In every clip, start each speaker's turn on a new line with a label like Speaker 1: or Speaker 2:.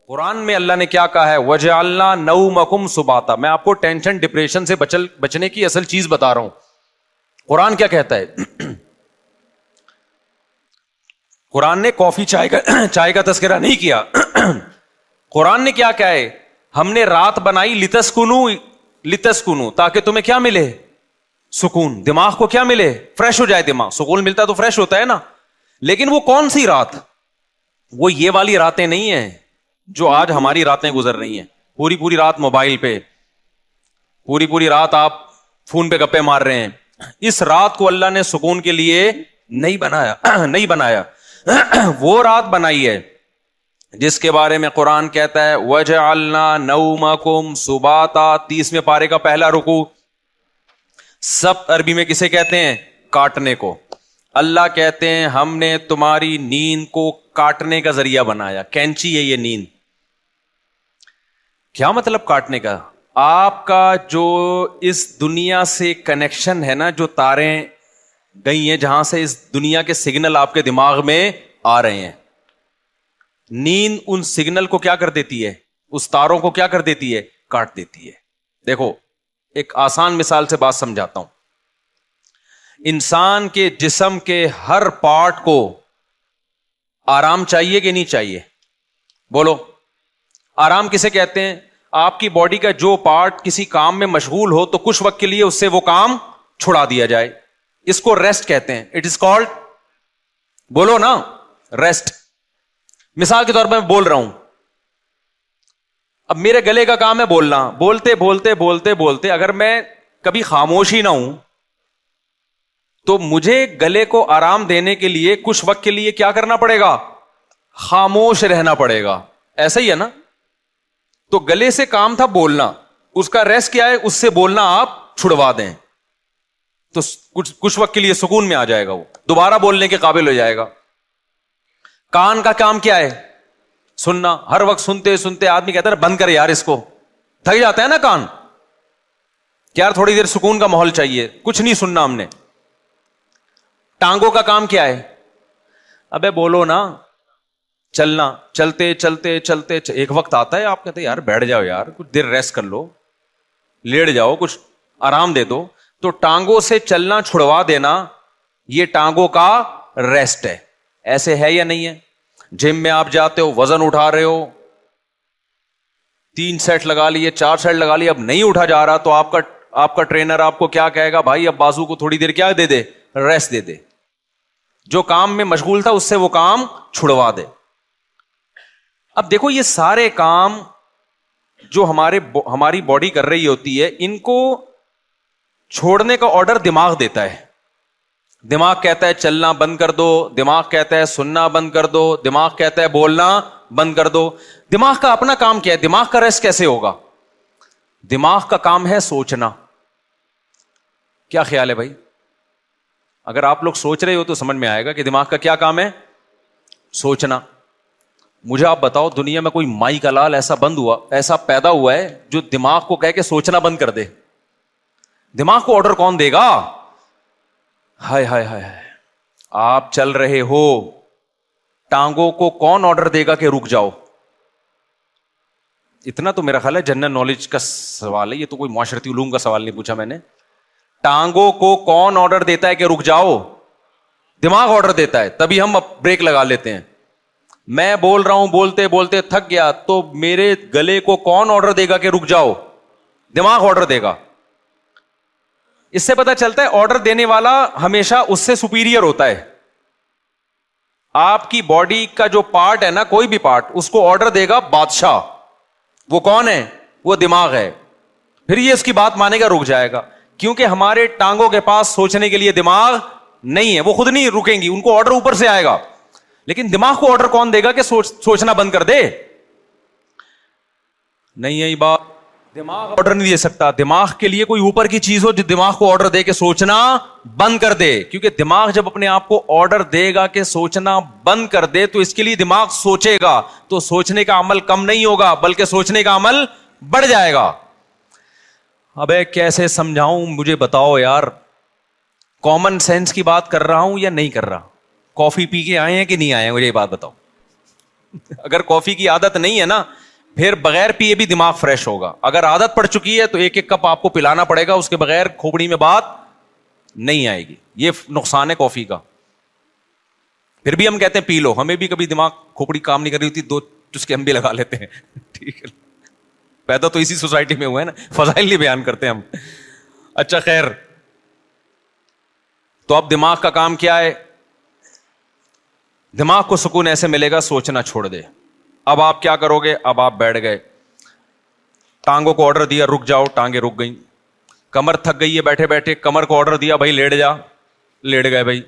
Speaker 1: قرآن میں اللہ نے کیا کہا ہے؟ وَجَعَلْنَا نَوْمَكُمْ سُبَاتًا. میں آپ کو ٹینشن ڈپریشن سے بچنے کی اصل چیز بتا رہا ہوں. قرآن کیا کہتا ہے؟ قرآن نے کافی چائے کا تذکرہ نہیں کیا. قرآن نے کیا کہا ہے؟ ہم نے رات بنائی لتسکنو تاکہ تمہیں کیا ملے؟ سکون. دماغ کو کیا ملے؟ فریش ہو جائے دماغ. سکون ملتا تو فریش ہوتا ہے نا. لیکن وہ کون سی رات؟ وہ یہ والی راتیں نہیں ہیں جو آج ہماری راتیں گزر رہی ہیں. پوری رات موبائل پہ، پوری رات آپ فون پہ گپے مار رہے ہیں. اس رات کو اللہ نے سکون کے لیے نہیں بنایا. وہ رات بنائی ہے جس کے بارے میں قرآن کہتا ہے وَجَعَلْنَا نَوْمَكُمْ سُبَاتًا. 30ویں پارے کا پہلا رکوع. سب عربی میں کسے کہتے ہیں؟ کاٹنے کو. اللہ کہتے ہیں ہم نے تمہاری نیند کو کاٹنے کا ذریعہ بنایا. کینچی ہے یہ نیند. کیا مطلب کاٹنے کا؟ آپ کا جو اس دنیا سے کنیکشن ہے نا، جو تاریں گئی ہیں جہاں سے اس دنیا کے سگنل آپ کے دماغ میں آ رہے ہیں، نیند ان سگنل کو کیا کر دیتی ہے؟ اس تاروں کو کیا کر دیتی ہے؟ کاٹ دیتی ہے. دیکھو ایک آسان مثال سے بات سمجھاتا ہوں. انسان کے جسم کے ہر پارٹ کو آرام چاہیے کہ نہیں چاہیے؟ بولو. آرام کسے کہتے ہیں؟ آپ کی باڈی کا جو پارٹ کسی کام میں مشغول ہو تو کچھ وقت کے لیے اس سے وہ کام چھڑا دیا جائے، اس کو ریسٹ کہتے ہیں. اٹ از کالڈ، بولو نا، ریسٹ. مثال کے طور پر میں بول رہا ہوں، اب میرے گلے کا کام ہے بولنا. بولتے اگر میں کبھی خاموش ہی نہ ہوں تو مجھے گلے کو آرام دینے کے لیے کچھ وقت کے لیے کیا کرنا پڑے گا؟ خاموش رہنا پڑے گا. ایسا ہی ہے نا؟ تو گلے سے کام تھا بولنا، اس کا ریسٹ کیا ہے؟ اس سے بولنا آپ چھڑوا دیں تو کچھ وقت کے لیے سکون میں آ جائے گا، وہ دوبارہ بولنے کے قابل ہو جائے گا. کان کا کام کیا ہے؟ سننا. ہر وقت سنتے آدمی کہتا ہے بند کر یار اس کو، تھک جاتا ہے نا کان کہ یار تھوڑی دیر سکون کا ماحول چاہیے، کچھ نہیں سننا ہم نے. ٹانگوں کا کام کیا ہے؟ ابے بولو نا. چلنا. چلتے ایک وقت آتا ہے آپ کہتے ہیں یار بیٹھ جاؤ یار، کچھ دیر ریسٹ کر لو، لیٹ جاؤ، کچھ آرام دے دو. تو ٹانگوں سے چلنا چھڑوا دینا یہ ٹانگوں کا ریسٹ ہے. ایسے ہے یا نہیں ہے؟ جم میں آپ جاتے ہو، وزن اٹھا رہے ہو، 3 سیٹ لگا لیے، 4 سیٹ لگا لیے، اب نہیں اٹھا جا رہا تو آپ کا ٹرینر آپ کو کیا کہے گا؟ بھائی اب بازو کو تھوڑی دیر کیا دے دے؟ ریسٹ دے دے. جو کام میں مشغول تھا اس سے وہ کام چھڑوا دے. اب دیکھو یہ سارے کام جو ہماری باڈی کر رہی ہوتی ہے، ان کو چھوڑنے کا آرڈر دماغ دیتا ہے. دماغ کہتا ہے چلنا بند کر دو، دماغ کہتا ہے سننا بند کر دو، دماغ کہتا ہے بولنا بند کر دو. دماغ کا اپنا کام کیا ہے؟ دماغ کا ریسٹ کیسے ہوگا؟ دماغ کا کام ہے سوچنا. کیا خیال ہے بھائی؟ اگر آپ لوگ سوچ رہے ہو تو سمجھ میں آئے گا کہ دماغ کا کیا کام ہے؟ سوچنا. مجھے آپ بتاؤ دنیا میں کوئی مائی کا لال ایسا پیدا ہوا ہے جو دماغ کو کہہ کے سوچنا بند کر دے؟ دماغ کو آرڈر کون دے گا؟ ہائے ہائے ہائے، آپ چل رہے ہو، ٹانگوں کو کون آرڈر دے گا کہ رک جاؤ؟ اتنا تو میرا خیال ہے جنرل نالج کا سوال ہے، یہ تو کوئی معاشرتی علوم کا سوال نہیں پوچھا میں نے. ٹانگوں کو کون آرڈر دیتا ہے کہ رک جاؤ؟ دماغ آرڈر دیتا ہے، تبھی ہم بریک لگا لیتے ہیں. میں بول رہا ہوں بولتے تھک گیا تو میرے گلے کو کون آرڈر دے گا کہ رک جاؤ؟ دماغ آرڈر دے گا. اس سے پتہ چلتا ہے آرڈر دینے والا ہمیشہ اس سے سپیریئر ہوتا ہے. آپ کی باڈی کا جو پارٹ ہے نا، کوئی بھی پارٹ، اس کو آرڈر دے گا بادشاہ. وہ کون ہے؟ وہ دماغ ہے. پھر یہ اس کی بات مانے گا، رک جائے گا. کیونکہ ہمارے ٹانگوں کے پاس سوچنے کے لیے دماغ نہیں ہے، وہ خود نہیں رکیں گی، ان کو آرڈر اوپر سے آئے گا. لیکن دماغ کو آرڈر کون دے گا کہ سوچنا بند کر دے؟ نہیں ہے یہ بات. دماغ آرڈر نہیں دے سکتا. دماغ کے لیے کوئی اوپر کی چیز ہو جو دماغ کو آرڈر دے کہ سوچنا بند کر دے. کیونکہ دماغ جب اپنے آپ کو آرڈر دے گا کہ سوچنا بند کر دے تو اس کے لیے دماغ سوچے گا، تو سوچنے کا عمل کم نہیں ہوگا بلکہ سوچنے کا عمل بڑھ جائے گا. ابے کیسے سمجھاؤں مجھے بتاؤ یار. کامن سینس کی بات کر رہا ہوں یا نہیں کر رہا؟ کافی پی کے آئے ہیں کہ نہیں آئے ہیں؟ مجھے یہ بات بتاؤ. اگر کافی کی عادت نہیں ہے نا, پھر بغیر پیے بھی دماغ فریش ہوگا. اگر عادت پڑ چکی ہے تو ایک ایک کپ آپ کو پلانا پڑے گا, اس کے بغیر کھوپڑی میں بات نہیں آئے گی. یہ نقصان ہے کافی کا. پھر بھی ہم کہتے ہیں پی لو, ہمیں بھی کبھی دماغ کھوپڑی کام نہیں کر رہی ہوتی, 2 چسکے ہم بھی لگا لیتے ہیں. ٹھیک ہے, پیدا تو اسی سوسائٹی میں ہوئے ہیں نا, فضائل نہیں بیان کرتے ہم. اچھا خیر, تو اب دماغ کا کام کیا ہے؟ دماغ کو سکون ایسے ملے گا, سوچنا چھوڑ دے. اب آپ کیا کرو گے؟ اب آپ بیٹھ گئے, ٹانگوں کو آرڈر دیا رک جاؤ, ٹانگیں رک گئیں. کمر تھک گئی ہے بیٹھے بیٹھے, کمر کو آرڈر دیا بھائی لیٹ جا, لیٹ گئے بھائی.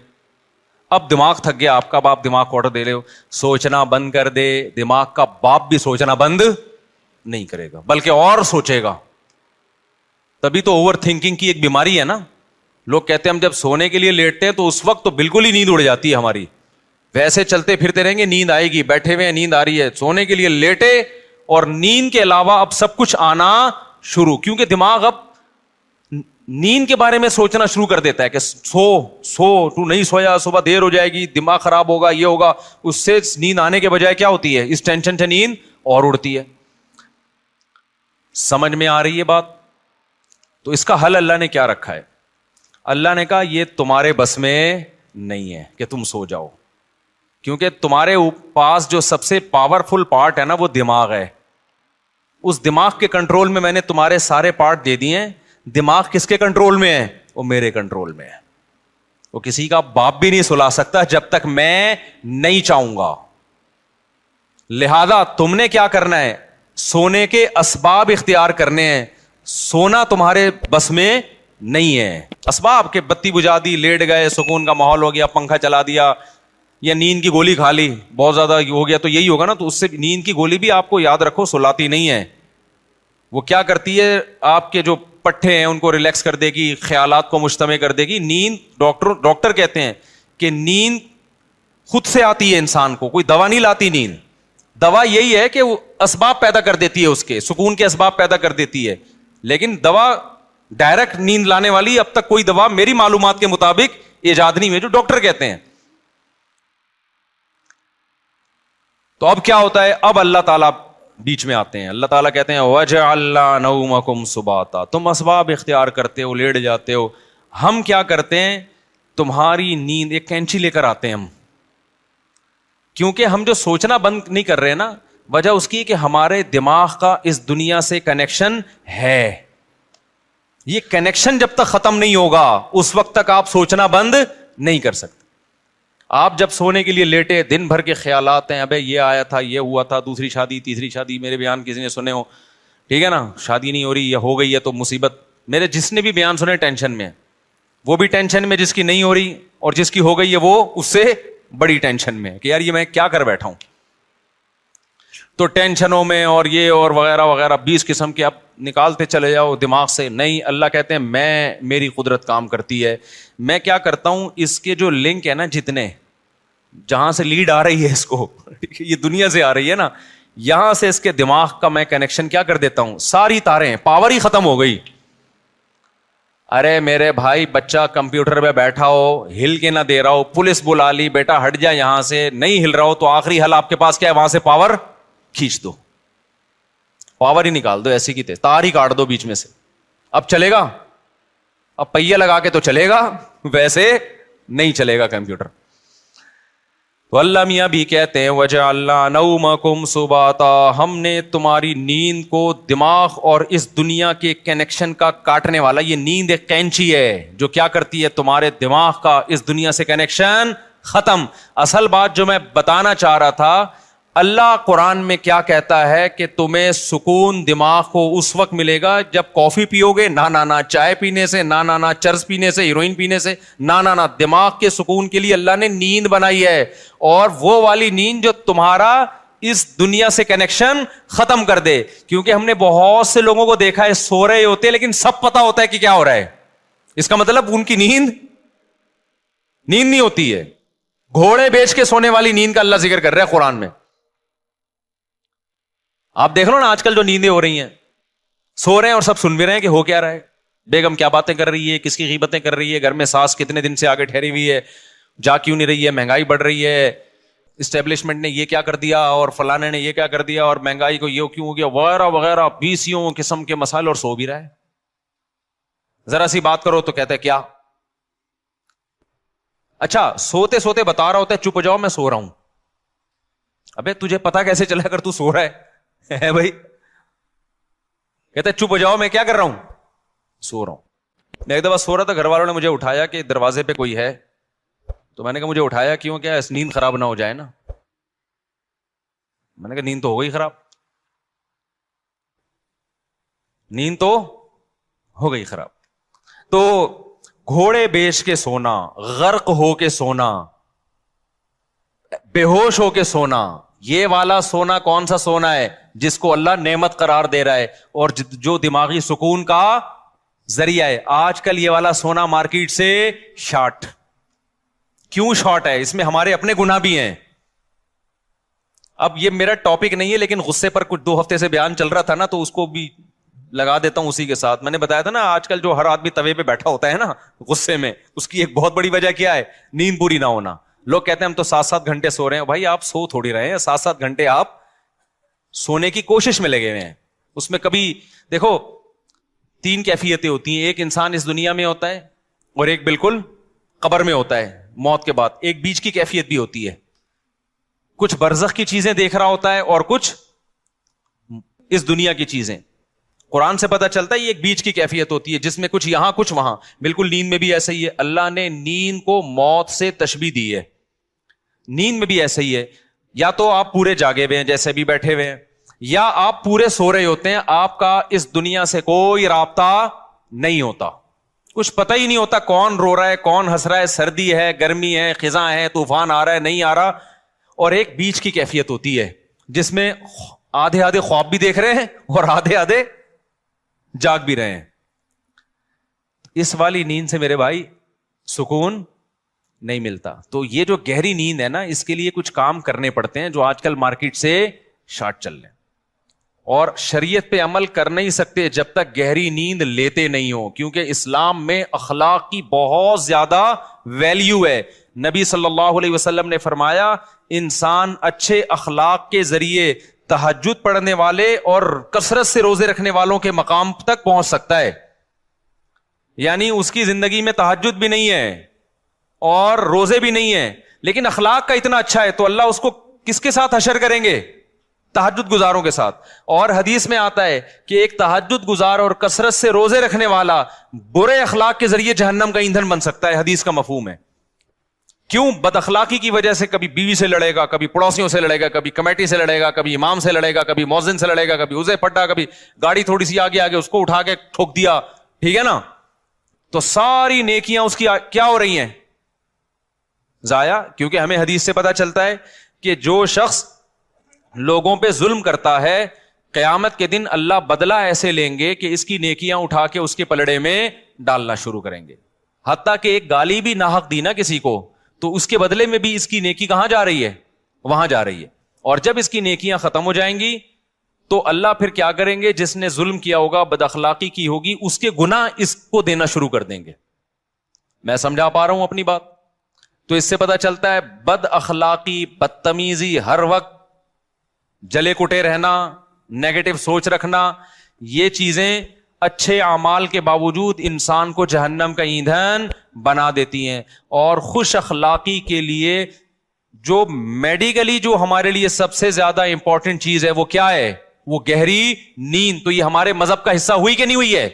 Speaker 1: اب دماغ تھک گیا آپ کا, اب آپ دماغ کو آرڈر دے رہے ہو سوچنا بند کر دے. دماغ کا باپ بھی سوچنا بند نہیں کرے گا, بلکہ اور سوچے گا. تبھی تو اوور تھنکنگ کی ایک بیماری ہے نا. لوگ کہتے ہیں ہم جب سونے کے لیے لیٹتے ہیں تو اس وقت تو بالکل ہی نیند اڑ جاتی ہے ہماری. ویسے چلتے پھرتے رہیں گے, نیند آئے گی, بیٹھے ہوئے نیند آ رہی ہے, سونے کے لیے لیٹے اور نیند کے علاوہ اب سب کچھ آنا شروع, کیونکہ دماغ اب نیند کے بارے میں سوچنا شروع کر دیتا ہے کہ سو تو نہیں سویا, صبح دیر ہو جائے گی, دماغ خراب ہوگا, یہ ہوگا. اس سے نیند آنے کے بجائے کیا ہوتی ہے, اس ٹینشن سے نیند اور اڑتی ہے. سمجھ میں آ رہی ہے بات؟ تو اس کا حل اللہ نے کیا رکھا ہے؟ اللہ نے کہا یہ تمہارے بس میں نہیں ہے کہ تم سو جاؤ, کیونکہ تمہارے پاس جو سب سے پاورفل پارٹ ہے نا وہ دماغ ہے. اس دماغ کے کنٹرول میں نے تمہارے سارے پارٹ دے دیے ہیں. دماغ کس کے کنٹرول میں ہے؟ وہ میرے کنٹرول میں ہے. وہ کسی کا باپ بھی نہیں سلا سکتا جب تک میں نہیں چاہوں گا. لہذا تم نے کیا کرنا ہے؟ سونے کے اسباب اختیار کرنے ہیں. سونا تمہارے بس میں نہیں ہے. اسباب کے بتی بجھا دی, لیٹ گئے, سکون کا ماحول ہو گیا, پنکھا چلا دیا, یا نیند کی گولی کھا لی, بہت زیادہ ہو گیا تو یہی ہوگا نا. تو اس سے نیند کی گولی بھی آپ کو یاد رکھو سلاتی نہیں ہے. وہ کیا کرتی ہے, آپ کے جو پٹھے ہیں ان کو ریلیکس کر دے گی, خیالات کو مجتمع کر دے گی. نیند ڈاکٹر کہتے ہیں کہ نیند خود سے آتی ہے انسان کو, کوئی دوا نہیں لاتی نیند. دوا یہی ہے کہ وہ اسباب پیدا کر دیتی ہے, اس کے سکون کے اسباب پیدا کر دیتی ہے. لیکن دوا ڈائریکٹ نیند لانے والی اب تک کوئی دوا میری معلومات کے مطابق ایجاد نہیں ہوئی, جو ڈاکٹر کہتے ہیں. تو اب کیا ہوتا ہے؟ اب اللہ تعالیٰ بیچ میں آتے ہیں. اللہ تعالیٰ کہتے ہیں وَجَعَلْنَا نَوْمَكُمْ سُبَاتًا, تم اسباب اختیار کرتے ہو, لیٹ جاتے ہو. ہم کیا کرتے ہیں؟ تمہاری نیند, ایک کینچی لے کر آتے ہیں ہم, کیونکہ ہم جو سوچنا بند نہیں کر رہے نا, وجہ اس کی کہ ہمارے دماغ کا اس دنیا سے کنیکشن ہے. یہ کنیکشن جب تک ختم نہیں ہوگا اس وقت تک آپ سوچنا بند نہیں کر سکتے. آپ جب سونے کے لیے لیٹے, دن بھر کے خیالات ہیں, ابے یہ آیا تھا, یہ ہوا تھا, دوسری شادی, تیسری شادی, میرے بیان کسی نے سنے ہو, ٹھیک ہے نا, شادی نہیں ہو رہی یا ہو گئی ہے تو مصیبت. میرے جس نے بھی بیان سنے ٹینشن میں, وہ بھی ٹینشن میں جس کی نہیں ہو رہی, اور جس کی ہو گئی ہے وہ اس سے بڑی ٹینشن میں کہ یار یہ میں کیا کر بیٹھا ہوں. تو ٹینشنوں میں اور یہ اور وغیرہ وغیرہ 20 قسم کے آپ نکالتے چلے جاؤ دماغ سے. نہیں, اللہ کہتے ہیں میری قدرت کام کرتی ہے. میں کیا کرتا ہوں, اس کے جو لنک ہے نا, جتنے جہاں سے لیڈ آ رہی ہے اس کو, یہ دنیا سے آ رہی ہے نا, یہاں سے اس کے دماغ کا میں کنیکشن کیا کر دیتا ہوں, ساری تاریں, پاور ہی ختم ہو گئی. ارے میرے بھائی, بچہ کمپیوٹر پہ بیٹھا ہو, ہل کے نہ دے رہا ہو, پولیس بلا لی, بیٹا ہٹ جا یہاں سے, نہیں ہل رہا ہو, تو آخری حل آپ کے پاس کیا ہے, وہاں سے پاور کھینچ دو, پاور ہی نکال دو, ایسی کی تیز تار ہی کاٹ دو بیچ میں سے. اب چلے گا؟ اب پہیہ لگا کے تو چلے گا, ویسے نہیں چلے گا کمپیوٹر. تو اللہ میاں بھی کہتے ہیں وَجَعَلْنَا نَوْمَكُمْ سُبَاتًا, ہم نے تمہاری نیند کو دماغ اور اس دنیا کے کنیکشن کا کاٹنے والا, یہ نیند ایک کینچی ہے جو کیا کرتی ہے, تمہارے دماغ کا اس دنیا سے کنیکشن ختم. اصل بات جو میں بتانا چاہ رہا تھا, اللہ قرآن میں کیا کہتا ہے کہ تمہیں سکون دماغ کو اس وقت ملے گا جب کافی پیو گے, نہ چائے پینے سے, نہ چرس پینے سے, ہیروئن پینے سے, نہ دماغ کے سکون کے لیے اللہ نے نیند بنائی ہے. اور وہ والی نیند جو تمہارا اس دنیا سے کنیکشن ختم کر دے. کیونکہ ہم نے بہت سے لوگوں کو دیکھا ہے سو رہے ہوتے لیکن سب پتا ہوتا ہے کہ کیا ہو رہا ہے. اس کا مطلب ان کی نیند نہیں ہوتی ہے. گھوڑے بیچ کے سونے والی نیند کا اللہ ذکر کر رہا ہے قرآن میں. آپ دیکھ لو نا آج کل جو نیندیں ہو رہی ہیں, سو رہے ہیں اور سب سن بھی رہے ہیں کہ ہو کیا رہا ہے, بیگم کیا باتیں کر رہی ہے, کس کی غیبتیں کر رہی ہے, گھر میں ساس کتنے دن سے آگے ٹھہری ہوئی ہے, جا کیوں نہیں رہی ہے, مہنگائی بڑھ رہی ہے, اسٹیبلشمنٹ نے یہ کیا کر دیا اور فلانے نے یہ کیا کر دیا اور مہنگائی کو یہ کیوں ہو گیا وغیرہ وغیرہ 20 قسم کے مسائل، اور سو بھی رہا ہے. ذرا سی بات کرو تو کہتے ہیں کیا. اچھا سوتے سوتے بتا رہا ہوتا ہے چپ ہو جاؤ میں سو رہا ہوں. ابے تجھے پتا کیسے چلا اگر تو سو رہا ہے بھائی. کہتا ہے چپ ہو جاؤ میں کیا کر رہا ہوں، سو رہا ہوں. میں ایک دفعہ سو رہا تھا، گھر والوں نے مجھے اٹھایا کہ دروازے پہ کوئی ہے، تو میں نے کہا مجھے اٹھایا کیوں، کیا نیند خراب نہ ہو جائے نا. میں نے کہا نیند تو ہو گئی خراب، نیند تو ہو گئی خراب. تو گھوڑے بیچ کے سونا، غرق ہو کے سونا، بے ہوش ہو کے سونا، یہ والا سونا کون سا سونا ہے جس کو اللہ نعمت قرار دے رہا ہے اور جو دماغی سکون کا ذریعہ ہے. آج کل یہ والا سونا مارکیٹ سے شارٹ. کیوں شارٹ ہے؟ اس میں ہمارے اپنے گناہ بھی ہیں. اب یہ میرا ٹاپک نہیں ہے لیکن غصے پر کچھ 2 ہفتے سے بیان چل رہا تھا نا، تو اس کو بھی لگا دیتا ہوں اسی کے ساتھ. میں نے بتایا تھا نا آج کل جو ہر آدمی توے پہ بیٹھا ہوتا ہے نا غصے میں، اس کی ایک بہت بڑی وجہ کیا ہے؟ نیند پوری نہ ہونا. لوگ کہتے ہیں ہم تو 7-7 گھنٹے سو رہے ہیں. بھائی آپ سو تھوڑی رہے ہیں، 7-7 گھنٹے آپ سونے کی کوشش میں لگے ہوئے ہیں. اس میں کبھی دیکھو 3 کیفیتیں ہوتی ہیں. ایک انسان اس دنیا میں ہوتا ہے اور ایک بالکل قبر میں ہوتا ہے موت کے بعد. ایک بیچ کی کیفیت بھی ہوتی ہے، کچھ برزخ کی چیزیں دیکھ رہا ہوتا ہے اور کچھ اس دنیا کی چیزیں. قرآن سے پتا چلتا ہے یہ ایک بیچ کی کیفیت ہوتی ہے جس میں کچھ یہاں کچھ وہاں. بالکل نیند میں بھی ایسا ہی ہے. اللہ نے نیند کو موت سے تشبیہ دی ہے. نیند میں بھی ایسا ہی ہے، یا تو آپ پورے جاگے ہوئے ہیں جیسے بھی بیٹھے ہوئے ہیں، یا آپ پورے سو رہے ہوتے ہیں. آپ کا اس دنیا سے کوئی رابطہ نہیں ہوتا، کچھ پتہ ہی نہیں ہوتا کون رو رہا ہے کون ہنس رہا ہے، سردی ہے گرمی ہے خزاں ہے طوفان آ رہا ہے نہیں آ رہا. اور ایک بیچ کی کیفیت ہوتی ہے جس میں آدھے آدھے خواب بھی دیکھ رہے ہیں اور آدھے آدھے جاگ بھی رہے ہیں. اس والی نیند سے میرے بھائی سکون نہیں ملتا. تو یہ جو گہری نیند ہے نا، اس کے لیے کچھ کام کرنے پڑتے ہیں جو آج کل مارکیٹ سے شارٹ چل رہے ہیں. اور شریعت پہ عمل کر نہیں سکتے جب تک گہری نیند لیتے نہیں ہو، کیونکہ اسلام میں اخلاق کی بہت زیادہ ویلیو ہے. نبی صلی اللہ علیہ وسلم نے فرمایا انسان اچھے اخلاق کے ذریعے تہجد پڑھنے والے اور کثرت سے روزے رکھنے والوں کے مقام تک پہنچ سکتا ہے. یعنی اس کی زندگی میں تہجد بھی نہیں ہے اور روزے بھی نہیں ہیں، لیکن اخلاق کا اتنا اچھا ہے تو اللہ اس کو کس کے ساتھ حشر کریں گے؟ تہجد گزاروں کے ساتھ. اور حدیث میں آتا ہے کہ ایک تہجد گزار اور کثرت سے روزے رکھنے والا برے اخلاق کے ذریعے جہنم کا ایندھن بن سکتا ہے. حدیث کا مفہوم ہے. کیوں؟ بد اخلاقی کی وجہ سے کبھی بیوی سے لڑے گا، کبھی پڑوسیوں سے لڑے گا، کبھی کمیٹی سے لڑے گا، کبھی امام سے لڑے گا، کبھی مؤذن سے لڑے گا، کبھی اسے پٹا، کبھی گاڑی تھوڑی سی آگے آگے اس کو اٹھا کے ٹھوک دیا. ٹھیک ہے نا؟ تو ساری نیکیاں اس کی کیا ہو رہی ہیں؟ ضائع. کیونکہ ہمیں حدیث سے پتا چلتا ہے کہ جو شخص لوگوں پہ ظلم کرتا ہے قیامت کے دن اللہ بدلہ ایسے لیں گے کہ اس کی نیکیاں اٹھا کے اس کے پلڑے میں ڈالنا شروع کریں گے. حتیٰ کہ ایک گالی بھی ناحق دی نا کسی کو تو اس کے بدلے میں بھی اس کی نیکی کہاں جا رہی ہے؟ وہاں جا رہی ہے. اور جب اس کی نیکیاں ختم ہو جائیں گی تو اللہ پھر کیا کریں گے؟ جس نے ظلم کیا ہوگا بد اخلاقی کی ہوگی اس کے گناہ اس کو دینا شروع کر دیں گے. میں سمجھا پا رہا ہوں اپنی بات؟ تو اس سے پتا چلتا ہے بد اخلاقی، بدتمیزی، ہر وقت جلے کٹے رہنا، نیگیٹو سوچ رکھنا، یہ چیزیں اچھے اعمال کے باوجود انسان کو جہنم کا ایندھن بنا دیتی ہیں. اور خوش اخلاقی کے لیے جو میڈیکلی جو ہمارے لیے سب سے زیادہ امپورٹنٹ چیز ہے وہ کیا ہے؟ وہ گہری نیند. تو یہ ہمارے مذہب کا حصہ ہوئی کہ نہیں ہوئی ہے؟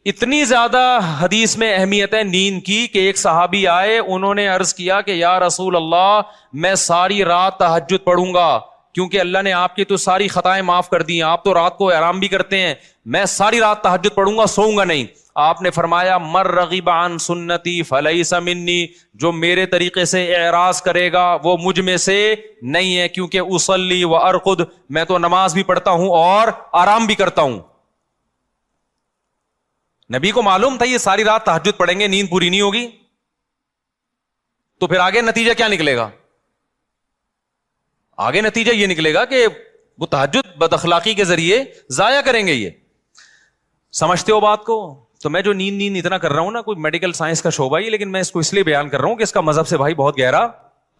Speaker 1: اتنی زیادہ حدیث میں اہمیت ہے نیند کی کہ ایک صحابی آئے، انہوں نے عرض کیا کہ یا رسول اللہ میں ساری رات تہجد پڑھوں گا کیونکہ اللہ نے آپ کی تو ساری خطائیں معاف کر دی ہیں، آپ تو رات کو آرام بھی کرتے ہیں، میں ساری رات تہجد پڑھوں گا، سوؤں گا نہیں. آپ نے فرمایا مر رغب عن سنتی فلیس منی، جو میرے طریقے سے اعراض کرے گا وہ مجھ میں سے نہیں ہے، کیونکہ اصلی و ارقد، میں تو نماز بھی پڑھتا ہوں اور آرام بھی کرتا ہوں. نبی کو معلوم تھا یہ ساری رات تہجد پڑھیں گے نیند پوری نہیں ہوگی، تو پھر آگے نتیجہ کیا نکلے گا؟ آگے نتیجہ یہ نکلے گا کہ وہ تہجد بد اخلاقی کے ذریعے ضائع کریں گے. یہ سمجھتے ہو بات کو؟ تو میں جو نیند اتنا کر رہا ہوں نا، کوئی میڈیکل سائنس کا شعبہ ہی، لیکن میں اس کو اس لیے بیان کر رہا ہوں کہ اس کا مذہب سے بھائی بہت گہرا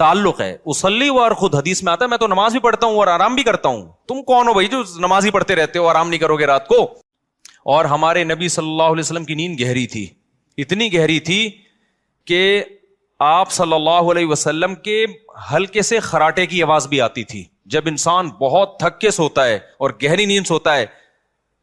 Speaker 1: تعلق ہے. اصلی و ارقد حدیث میں آتا ہے میں تو نماز بھی پڑھتا ہوں اور آرام بھی کرتا ہوں. تم کون ہو بھائی جو نماز ہی پڑھتے رہتے ہو, آرام نہیں کرو گے رات کو؟ اور ہمارے نبی صلی اللہ علیہ وسلم کی نیند گہری تھی, اتنی گہری تھی کہ آپ صلی اللہ علیہ وسلم کے ہلکے سے خراٹے کی آواز بھی آتی تھی. جب انسان بہت تھک کے سوتا ہے اور گہری نیند سوتا ہے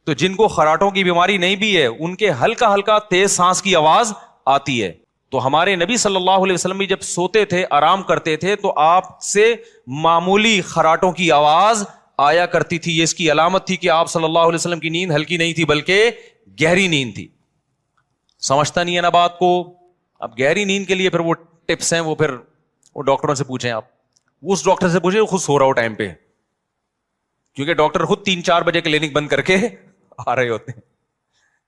Speaker 1: تو جن کو خراٹوں کی بیماری نہیں بھی ہے ان کے ہلکا ہلکا تیز سانس کی آواز آتی ہے. تو ہمارے نبی صلی اللہ علیہ وسلم بھی جب سوتے تھے, آرام کرتے تھے, تو آپ سے معمولی خراٹوں کی آواز آیا کرتی تھی. یہ اس کی علامت تھی کہ آپ صلی اللہ علیہ وسلم کی نیند ہلکی نہیں تھی بلکہ گہری نیند تھی. سمجھتا نہیں ہے نا بات کو. اب گہری نیند کے لیے پھر وہ ٹپس ہیں, وہ ڈاکٹروں سے پوچھیں. آپ اس ڈاکٹر سے پوچھیں خود سو رہا ہو ٹائم پہ, کیونکہ ڈاکٹر خود 3-4 بجے کلینک بند کر کے آ رہے ہوتے ہیں.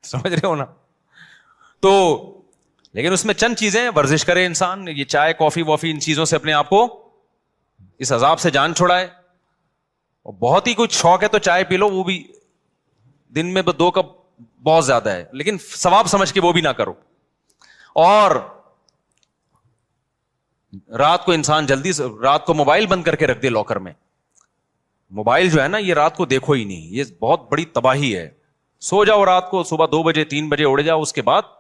Speaker 1: سمجھ رہے ہو نا؟ تو لیکن اس میں چند چیزیں, ورزش کرے انسان, یہ چائے کافی وافی ان چیزوں سے اپنے آپ کو اس عذاب سے جان چھڑائے. اور بہت ہی کچھ شوق ہے تو چائے پی لو, وہ بھی دن میں 2 کپ بہت زیادہ ہے, لیکن ثواب سمجھ کے وہ بھی نہ کرو. اور رات کو انسان جلدی سے, رات کو موبائل بند کر کے رکھ دے لاکر میں. موبائل جو ہے نا یہ رات کو دیکھو ہی نہیں, یہ بہت بڑی تباہی ہے. سو جاؤ رات کو, صبح 2 بجے 3 بجے اڑ جاؤ, اس کے بعد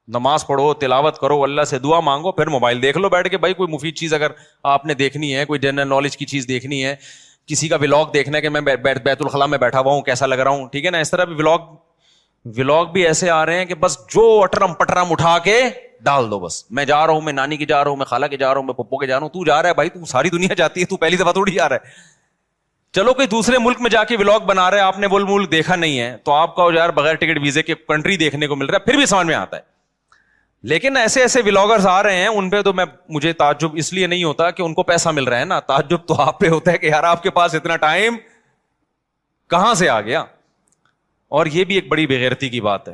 Speaker 1: نماز پڑھو, تلاوت کرو, اللہ سے دعا مانگو, پھر موبائل دیکھ لو بیٹھ کے. بھائی کوئی مفید چیز اگر آپ نے دیکھنی ہے, کوئی جنرل نالج کی چیز دیکھنی ہے, کسی کا ولاگ دیکھنا ہے کہ میں بیت الخلاء میں بیٹھا ہوا ہوں کیسا لگ رہا ہوں, ٹھیک ہے نا, اس طرح بھی ولاگ بھی ایسے آ رہے ہیں کہ بس جو اٹرم پٹرم اٹھا کے ڈال دو. بس میں جا رہا ہوں, میں نانی کے جا رہا ہوں, میں خالہ کے جا رہا ہوں, میں پپو کے جا رہا ہوں. تو جا رہا ہے بھائی, تو ساری دنیا جاتی ہے, تو پہلی دفعہ تھوڑی جا رہا ہے. چلو کوئی دوسرے ملک میں جا کے ولاگ بنا رہا ہے, آپ نے وہ ملک دیکھا نہیں ہے, تو آپ کا یار بغیر ٹکٹ ویزے کے کنٹری دیکھنے کو مل رہا ہے, پھر بھی سمجھ میں آتا ہے. لیکن ایسے ایسے ولاگرز آ رہے ہیں, ان پہ تو مجھے تعجب اس لیے نہیں ہوتا کہ ان کو پیسہ مل رہا ہے نا, تعجب تو آپ پہ ہوتا ہے کہ یار آپ کے پاس اتنا ٹائم کہاں سے آ گیا. اور یہ بھی ایک بڑی بےغیرتی کی بات ہے,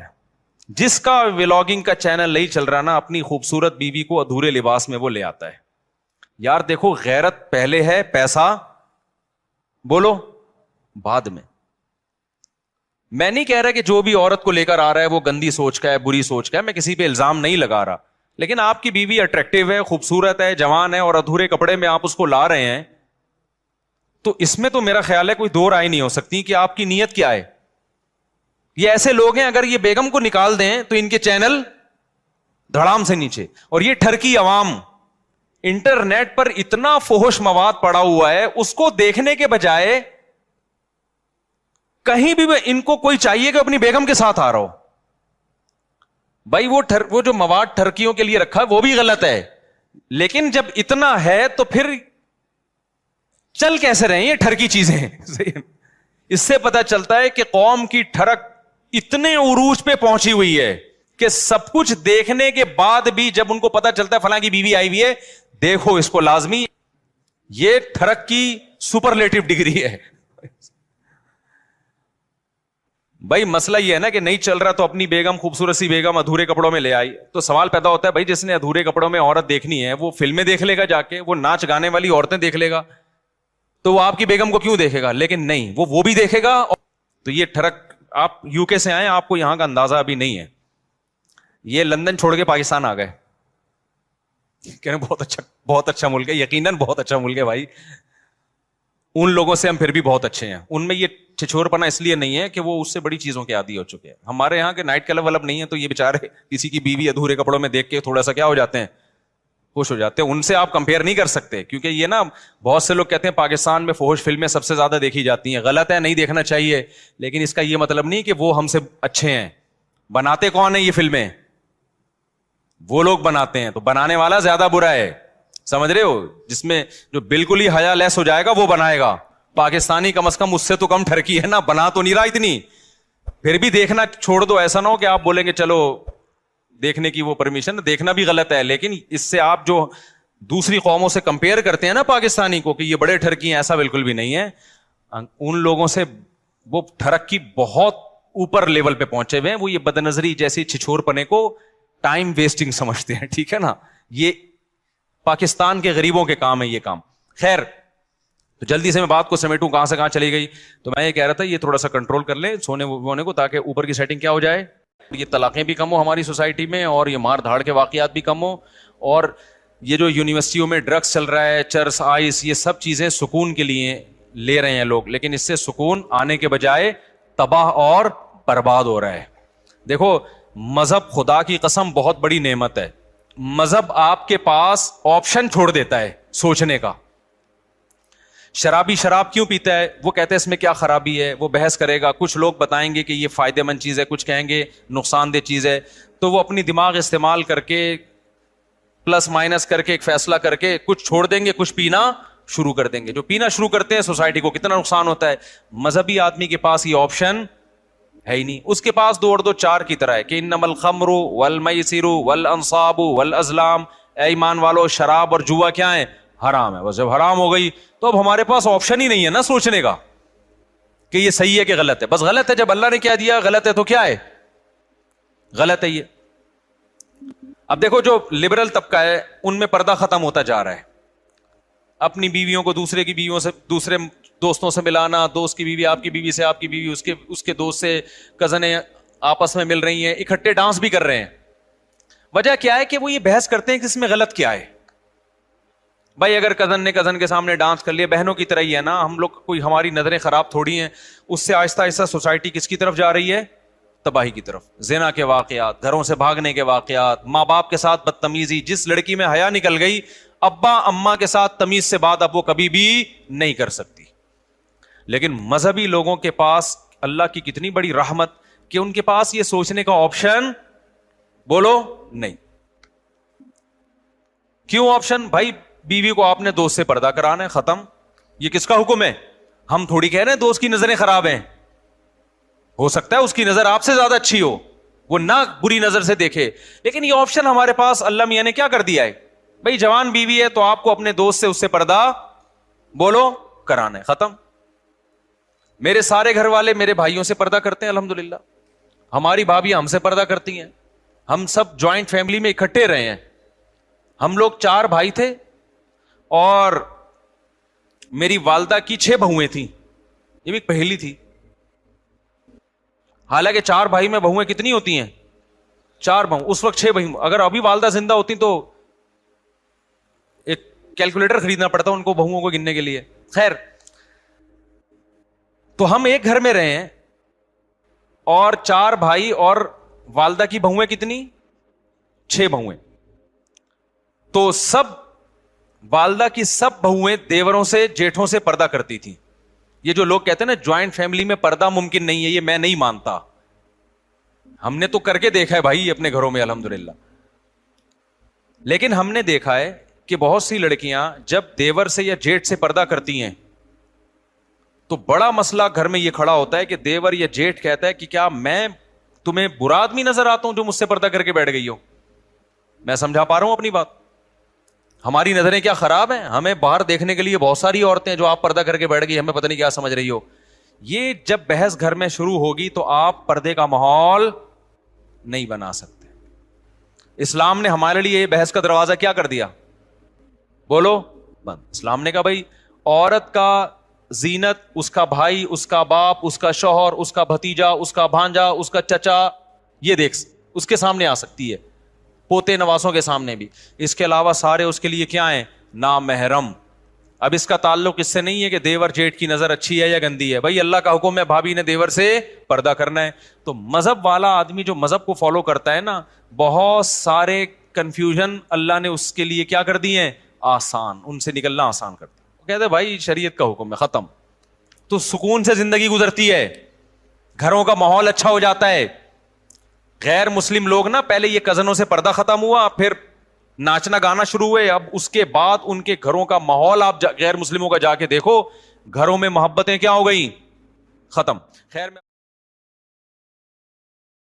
Speaker 1: جس کا ولاگنگ کا چینل نہیں چل رہا نا, اپنی خوبصورت بیوی کو ادھورے لباس میں وہ لے آتا ہے. یار دیکھو, غیرت پہلے ہے, پیسہ بولو بعد میں. میں نہیں کہہ رہا کہ جو بھی عورت کو لے کر آ رہا ہے وہ گندی سوچ کا ہے, بری سوچ کا ہے, میں کسی پہ الزام نہیں لگا رہا. لیکن آپ کی بیوی اٹریکٹیو ہے, خوبصورت ہے, جوان ہے, اور ادھورے کپڑے میں آپ اس کو لا رہے ہیں, تو اس میں تو میرا خیال ہے کوئی دو رائے نہیں ہو سکتی کہ آپ کی نیت کیا ہے. یہ ایسے لوگ ہیں, اگر یہ بیگم کو نکال دیں تو ان کے چینل دھڑام سے نیچے. اور یہ ٹھرکی عوام, انٹرنیٹ پر اتنا فحش مواد پڑا ہوا ہے, اس کو دیکھنے کے بجائے کہیں بھی ان کو کوئی چاہیے کہ اپنی بیگم کے ساتھ آ رہا ہو. بھائی وہ جو مواد ٹھرکیوں کے لیے رکھا ہے وہ بھی غلط ہے, لیکن جب اتنا ہے تو پھر چل کیسے رہے یہ ٹھرکی چیزیں. اس سے پتا چلتا ہے کہ قوم کی ٹھرک اتنے عروج پہ پہنچی ہوئی ہے کہ سب کچھ دیکھنے کے بعد بھی جب ان کو پتا چلتا ہے فلاں کی بیوی آئی ہوئی ہے, دیکھو اس کو لازمی, یہ ٹھرک کی سپرلیٹو ڈگری ہے. بھائی مسئلہ یہ ہے نا کہ نہیں چل رہا تو اپنی بیگم, خوبصورت سی بیگم ادھورے کپڑوں میں لے آئی, تو سوال پیدا ہوتا ہے بھائی جس نے ادھورے کپڑوں میں عورت دیکھنی ہے وہ فلمیں دیکھ لے گا جا کے, وہ ناچ گانے والی عورتیں دیکھ لے گا, تو وہ آپ کی بیگم کو کیوں دیکھے گا؟ لیکن نہیں, وہ بھی دیکھے گا. تو یہ ٹھرک, آپ یو کے سے آئے, آپ کو یہاں کا اندازہ ابھی نہیں ہے. یہ لندن چھوڑ کے پاکستان آ گئے, کہنے بہت اچھا ملک ہے, یقیناً بہت اچھا ملک ہے بھائی, ان لوگوں سے ہم پھر بھی بہت اچھے ہیں. ان میں یہ چھچور پنا اس لیے نہیں ہے کہ وہ اس سے بڑی چیزوں کے عادی ہو چکے ہیں. ہمارے یہاں کے نائٹ کلب ولب نہیں ہے, تو یہ بےچارے کسی کی بیوی ادھورے کپڑوں میں دیکھ کے تھوڑا سا کیا ہو جاتے ہیں, خوش ہو جاتے ہیں. ان سے آپ کمپیئر نہیں کر سکتے, کیونکہ یہ نا بہت سے لوگ کہتے ہیں پاکستان میں فحش فلمیں سب سے زیادہ دیکھی جاتی ہیں. غلط ہے, نہیں دیکھنا چاہیے, لیکن اس کا یہ مطلب نہیں کہ وہ ہم سے اچھے ہیں. بناتے کون ہیں یہ فلمیں؟ وہ لوگ بناتے ہیں, تو بنانے والا زیادہ برا ہے, سمجھ رہے ہو؟ جس میں جو بالکل ہی حیا لیس ہو جائے گا وہ بنائے گا. پاکستانی کم از کم اس سے تو کم ٹھرکی ہے نا, بنا تو نہیں رہا اتنی, پھر بھی دیکھنا چھوڑ دو. ایسا نہ ہو کہ آپ بولیں گے چلو دیکھنے کی وہ پرمیشن, دیکھنا بھی غلط ہے, لیکن اس سے آپ جو دوسری قوموں سے کمپیئر کرتے ہیں نا پاکستانی کو کہ یہ بڑے ٹھرکی ہیں, ایسا بالکل بھی نہیں ہے. ان لوگوں سے وہ ٹھرک کی بہت اوپر لیول پہ پہنچے ہوئے ہیں. وہ یہ بد نظری جیسی چھچور پنے کو ٹائم ویسٹنگ سمجھتے ہیں, ٹھیک ہے نا. یہ پاکستان کے غریبوں کے کام ہے یہ کام. خیر, تو جلدی سے میں بات کو سمیٹوں, کہاں سے کہاں چلی گئی. تو میں یہ کہہ رہا تھا یہ تھوڑا سا کنٹرول کر لیں سونے وونے کو, تاکہ اوپر کی سیٹنگ کیا ہو جائے, یہ طلاقیں بھی کم ہو ہماری سوسائٹی میں, اور یہ مار دھاڑ کے واقعات بھی کم ہو, اور یہ جو یونیورسٹیوں میں ڈرگس چل رہا ہے, چرس, آئس, یہ سب چیزیں سکون کے لیے لے رہے ہیں لوگ, لیکن اس سے سکون آنے کے بجائے تباہ اور برباد ہو رہا ہے. دیکھو مذہب خدا کی قسم بہت بڑی نعمت ہے. مذہب آپ کے پاس آپشن چھوڑ دیتا ہے سوچنے کا. شرابی شراب کیوں پیتا ہے, وہ کہتے ہیں اس میں کیا خرابی ہے, وہ بحث کرے گا. کچھ لوگ بتائیں گے کہ یہ فائدہ مند چیز ہے, کچھ کہیں گے نقصان دہ چیز ہے. تو وہ اپنی دماغ استعمال کر کے پلس مائنس کر کے ایک فیصلہ کر کے کچھ چھوڑ دیں گے, کچھ پینا شروع کر دیں گے. جو پینا شروع کرتے ہیں سوسائٹی کو کتنا نقصان ہوتا ہے. مذہبی آدمی کے پاس یہ آپشن ہے ہی نہیں. اس کے پاس 2 اور 2 4 کی طرح ہے کہ انما الخمر والمیسر والانصاب والازلام, اے ایمان والو شراب اور جوا کیا ہے, حرام ہے. بس جب حرام ہو گئی تو اب ہمارے پاس آپشن ہی نہیں ہے نا سوچنے کا کہ یہ صحیح ہے کہ غلط ہے. بس غلط ہے, جب اللہ نے کیا دیا غلط ہے تو کیا ہے, غلط ہے یہ. اب دیکھو جو لبرل طبقہ ہے ان میں پردہ ختم ہوتا جا رہا ہے. اپنی بیویوں کو دوسرے کی بیویوں سے, دوسرے دوستوں سے ملانا, دوست کی بیوی آپ کی بیوی سے, آپ کی بیوی اس کے دوست سے, کزنیں آپس میں مل رہی ہیں, اکٹھے ڈانس بھی کر رہے ہیں. وجہ کیا ہے کہ وہ یہ بحث کرتے ہیں کہ اس میں غلط کیا ہے. بھائی اگر کزن نے کزن کے سامنے ڈانس کر لیا, بہنوں کی طرح ہی ہے نا ہم لوگ, کوئی ہماری نظریں خراب تھوڑی ہیں. اس سے آہستہ آہستہ سوسائٹی کس کی طرف جا رہی ہے, تباہی کی طرف. زنا کے واقعات, گھروں سے بھاگنے کے واقعات, ماں باپ کے ساتھ بدتمیزی. جس لڑکی میں حیا نکل گئی, ابا اماں کے ساتھ تمیز سے بات اب وہ کبھی بھی نہیں کر سکتی. لیکن مذہبی لوگوں کے پاس اللہ کی کتنی بڑی رحمت کہ ان کے پاس یہ سوچنے کا آپشن بولو نہیں. کیوں آپشن؟ بھائی بیوی کو آپ نے دوست سے پردہ کرانا ہے, ختم. یہ کس کا حکم ہے؟ ہم تھوڑی کہہ رہے ہیں دوست کی نظریں خراب ہیں. ہو سکتا ہے اس کی نظر آپ سے زیادہ اچھی ہو, وہ نہ بری نظر سے دیکھے, لیکن یہ آپشن ہمارے پاس اللہ میاں نے کیا کر دیا ہے. بھائی جوان بیوی ہے تو آپ کو اپنے دوست سے اس سے پردہ بولو کرانا ہے, ختم. میرے سارے گھر والے میرے بھائیوں سے پردہ کرتے ہیں الحمدللہ. ہماری بھابیاں ہم سے پردہ کرتی ہیں. ہم سب جوائنٹ فیملی میں اکٹھے رہے ہیں. ہم لوگ 4 بھائی تھے اور میری والدہ کی 6 بہویں تھیں. یہ بھی پہلی تھی. حالانکہ 4 بھائی میں بہویں کتنی ہوتی ہیں, 4 بہو. اس وقت 6 بہو. اگر ابھی والدہ زندہ ہوتی تو ایک کیلکولیٹر خریدنا پڑتا ان کو بہوؤں کو گننے کے لیے. خیر, تو ہم ایک گھر میں رہے ہیں اور 4 بھائی اور والدہ کی بہویں کتنی, 6 بہویں. تو سب والدہ کی سب بہویں دیوروں سے جیٹھوں سے پردہ کرتی تھی. یہ جو لوگ کہتے ہیں نا جوائنٹ فیملی میں پردہ ممکن نہیں ہے, یہ میں نہیں مانتا. ہم نے تو کر کے دیکھا ہے بھائی اپنے گھروں میں الحمدللہ. لیکن ہم نے دیکھا ہے کہ بہت سی لڑکیاں جب دیور سے یا جیٹ سے پردہ کرتی ہیں تو بڑا مسئلہ گھر میں یہ کھڑا ہوتا ہے کہ دیور یا جیٹ کہتا ہے کہ کیا میں تمہیں برا آدمی نظر آتا ہوں جو مجھ سے پردہ کر کے بیٹھ گئی ہو. میں سمجھا پا رہا ہوں اپنی بات. ہماری نظریں کیا خراب ہیں؟ ہمیں باہر دیکھنے کے لیے بہت ساری عورتیں جو آپ پردہ کر کے بیٹھ گئی, ہمیں پتہ نہیں کیا سمجھ رہی ہو. یہ جب بحث گھر میں شروع ہوگی تو آپ پردے کا ماحول نہیں بنا سکتے. اسلام نے ہمارے لیے یہ بحث کا دروازہ کیا کر دیا, بولو بند. اسلام نے کہا بھائی عورت کا زینت اس کا بھائی, اس کا باپ, اس کا شوہر, اس کا بھتیجا, اس کا بھانجا, اس کا چچا, یہ دیکھ اس کے سامنے آ سکتی ہے, پوتے نواسوں کے سامنے بھی. اس کے علاوہ سارے اس کے لیے کیا ہیں, نامحرم. اب اس کا تعلق اس سے نہیں ہے کہ دیور جیٹ کی نظر اچھی ہے یا گندی ہے. بھائی اللہ کا حکم ہے بھابی نے دیور سے پردہ کرنا ہے. تو مذہب والا آدمی جو مذہب کو فالو کرتا ہے نا, بہت سارے کنفیوژن اللہ نے اس کے لیے کیا کر دیے ہیں, آسان, ان سے نکلنا آسان کر دیا. کہتے ہیں بھائی شریعت کا حکم ہے, ختم. تو سکون سے زندگی گزرتی ہے, گھروں کا ماحول اچھا ہو جاتا ہے. غیر مسلم لوگ نا پہلے یہ کزنوں سے پردہ ختم ہوا, پھر ناچنا گانا شروع ہوئے, اب اس کے بعد ان کے گھروں کا ماحول آپ غیر مسلموں کا جا کے دیکھو, گھروں میں محبتیں کیا ہو گئی, ختم. خیر میں